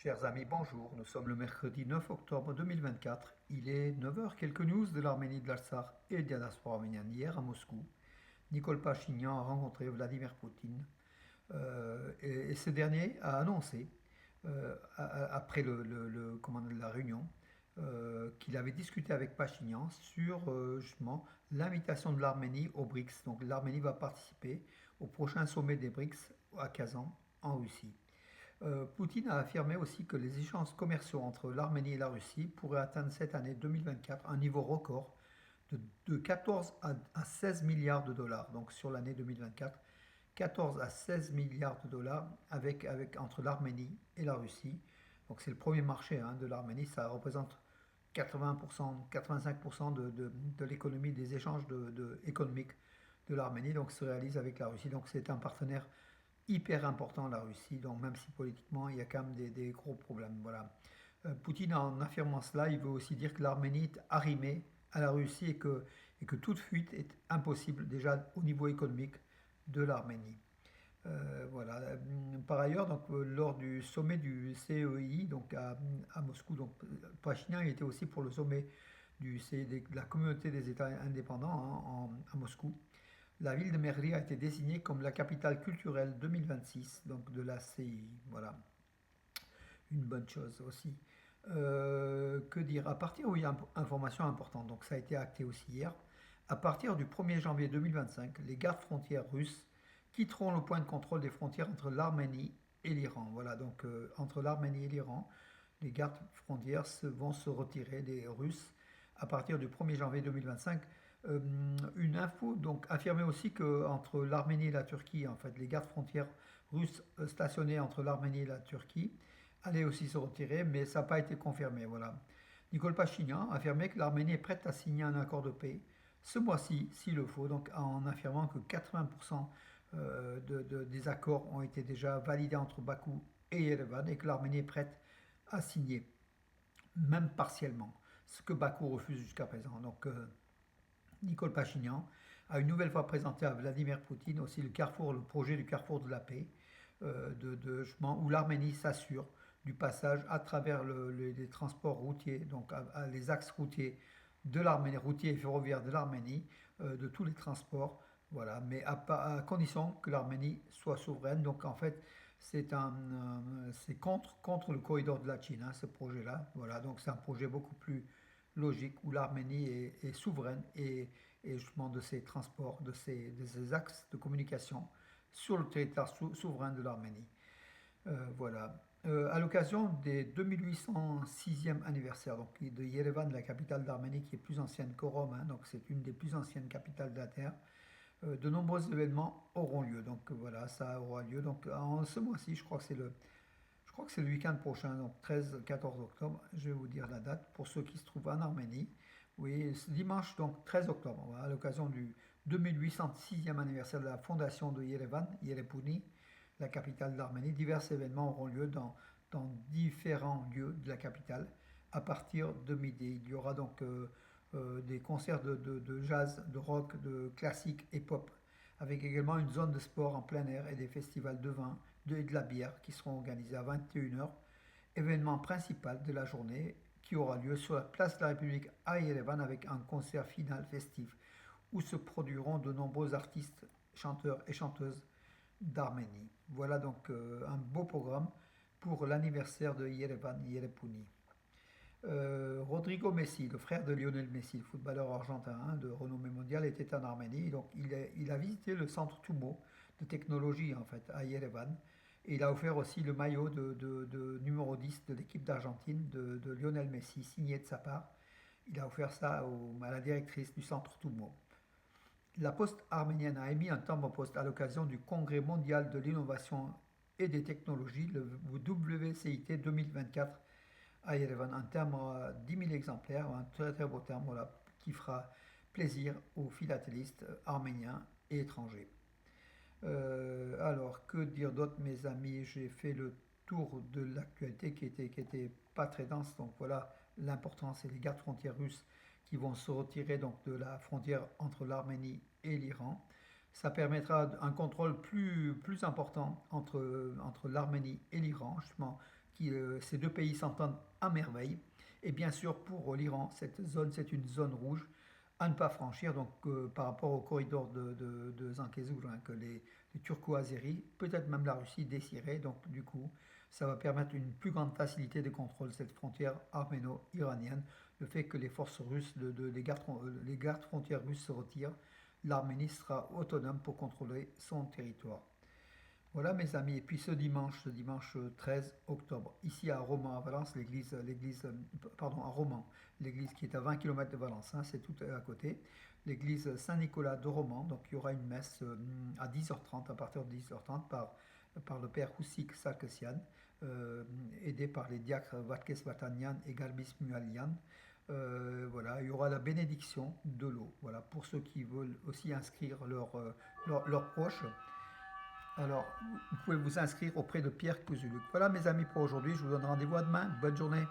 Chers amis, bonjour. Nous sommes le mercredi 9 octobre 2024. Il est 9 heures. Quelques news de l'Arménie, de l'Artsakh et de la diaspora arménienne. Hier à Moscou, Nicole Pachinian a rencontré Vladimir Poutine et ce dernier a annoncé, après la réunion, qu'il avait discuté avec Pachinian sur justement l'invitation de l'Arménie au BRICS. Donc l'Arménie va participer au prochain sommet des BRICS à Kazan, en Russie. Poutine a affirmé aussi que les échanges commerciaux entre l'Arménie et la Russie pourraient atteindre cette année 2024 un niveau record de 14 à 16 milliards de dollars. Donc sur l'année 2024, 14 à 16 milliards de dollars entre l'Arménie et la Russie. Donc c'est le premier marché de l'Arménie, ça représente 80%, 85% de l'économie, des échanges économiques de l'Arménie, donc se réalise avec la Russie. Donc c'est un partenaire hyper important, la Russie, donc même si politiquement il y a quand même des gros problèmes. Voilà. Poutine, en affirmant cela, il veut aussi dire que l'Arménie est arrimée à la Russie et que toute fuite est impossible déjà au niveau économique de l'Arménie. Voilà. Par ailleurs, donc, lors du sommet du CEI donc à Moscou, donc Pachinian était aussi pour le sommet de la communauté des États indépendants à Moscou. La ville de Merli a été désignée comme la capitale culturelle 2026 donc de la CEI. Voilà, une bonne chose aussi. Que dire? À partir, oui, information importante, donc ça a été acté aussi hier. À partir du 1er janvier 2025, les gardes frontières russes quitteront le point de contrôle des frontières entre l'Arménie et l'Iran. Voilà, donc entre l'Arménie et l'Iran, les gardes frontières vont se retirer des Russes à partir du 1er janvier 2025. Une info donc affirmait aussi que entre l'Arménie et la Turquie, en fait, les gardes frontières russes stationnés entre l'Arménie et la Turquie allaient aussi se retirer, mais ça n'a pas été confirmé. Voilà. Nicole Pachinian affirmait que l'Arménie est prête à signer un accord de paix ce mois-ci, s'il le faut, donc en affirmant que 80% des accords ont été déjà validés entre Bakou et Yerevan et que l'Arménie est prête à signer, même partiellement, ce que Bakou refuse jusqu'à présent. Donc, Nicole Pachinian a une nouvelle fois présenté à Vladimir Poutine aussi le projet du carrefour de la paix, où l'Arménie s'assure du passage à travers les transports routiers, donc les axes routiers de l'Arménie, routiers et ferroviaires de l'Arménie, de tous les transports, voilà, mais à condition que l'Arménie soit souveraine. Donc en fait, c'est contre le corridor de la Chine, ce projet-là. Voilà, donc c'est un projet beaucoup plus logique où l'Arménie est souveraine et justement de ses transports, de ses axes de communication sur le territoire souverain de l'Arménie. Voilà. À l'occasion des 2806e anniversaire donc, de Yerevan, la capitale d'Arménie, qui est plus ancienne que Rome, donc c'est une des plus anciennes capitales de la Terre, de nombreux événements auront lieu. Donc voilà, ça aura lieu. Donc en ce mois-ci, je crois que c'est le week-end prochain, donc 13-14 octobre. Je vais vous dire la date pour ceux qui se trouvent en Arménie. Oui, ce dimanche, donc 13 octobre, voilà, à l'occasion du 2806e anniversaire de la fondation de Yerevan, Yerepouni, la capitale d'Arménie. Divers événements auront lieu dans différents lieux de la capitale à partir de midi. Il y aura donc des concerts de jazz, de rock, de classique et pop, avec également une zone de sport en plein air et des festivals de vin et de la bière qui seront organisés à 21 heures. Événement principal de la journée qui aura lieu sur la place de la République à Yerevan avec un concert final festif où se produiront de nombreux artistes, chanteurs et chanteuses d'Arménie. Voilà donc un beau programme pour l'anniversaire de Yerevan, Yerepouni. Rodrigo Messi, le frère de Lionel Messi, le footballeur argentin de renommée mondiale, était en Arménie. Donc il a visité le centre Tumo de technologie en fait à Yerevan. Et il a offert aussi le maillot de numéro 10 de l'équipe d'Argentine de Lionel Messi, signé de sa part. Il a offert ça à la directrice du centre Tumo. La poste arménienne a émis un timbre-poste à l'occasion du Congrès mondial de l'innovation et des technologies, le WCIT 2024 à Yerevan. Un timbre 10 000 exemplaires, un très très beau timbre voilà, qui fera plaisir aux philatélistes arméniens et étrangers. Alors, que dire d'autre, mes amis? J'ai fait le tour de l'actualité qui était pas très dense. Donc voilà, l'important, c'est les gardes frontières russes qui vont se retirer donc de la frontière entre l'Arménie et l'Iran. Ça permettra un contrôle plus important entre l'Arménie et l'Iran, justement, ces deux pays s'entendent à merveille. Et bien sûr, pour l'Iran, cette zone, c'est une zone rouge à ne pas franchir. Donc, par rapport au corridor de Zangezur, hein, que les Turco-Azéris, peut-être même la Russie désirait. Donc, du coup, ça va permettre une plus grande facilité de contrôle de cette frontière arméno-iranienne. Le fait que les forces russes, les gardes frontières russes se retirent, l'Arménie sera autonome pour contrôler son territoire. Voilà mes amis, et puis ce dimanche 13 octobre, ici à Romans, à Valence, pardon, à Romans, l'église qui est à 20 km de Valence, hein, c'est tout à côté, l'église Saint-Nicolas de Romans, donc il y aura une messe à 10h30, à partir de 10h30, par le père Houssik Sarkisian, aidé par les diacres Vatkes Vatanian et Garbis Mualian. Voilà, il y aura la bénédiction de l'eau. Voilà, pour ceux qui veulent aussi inscrire leurs proches. Alors, vous pouvez vous inscrire auprès de Pierre Cousuluk. Voilà mes amis pour aujourd'hui, je vous donne rendez-vous à demain. Bonne journée.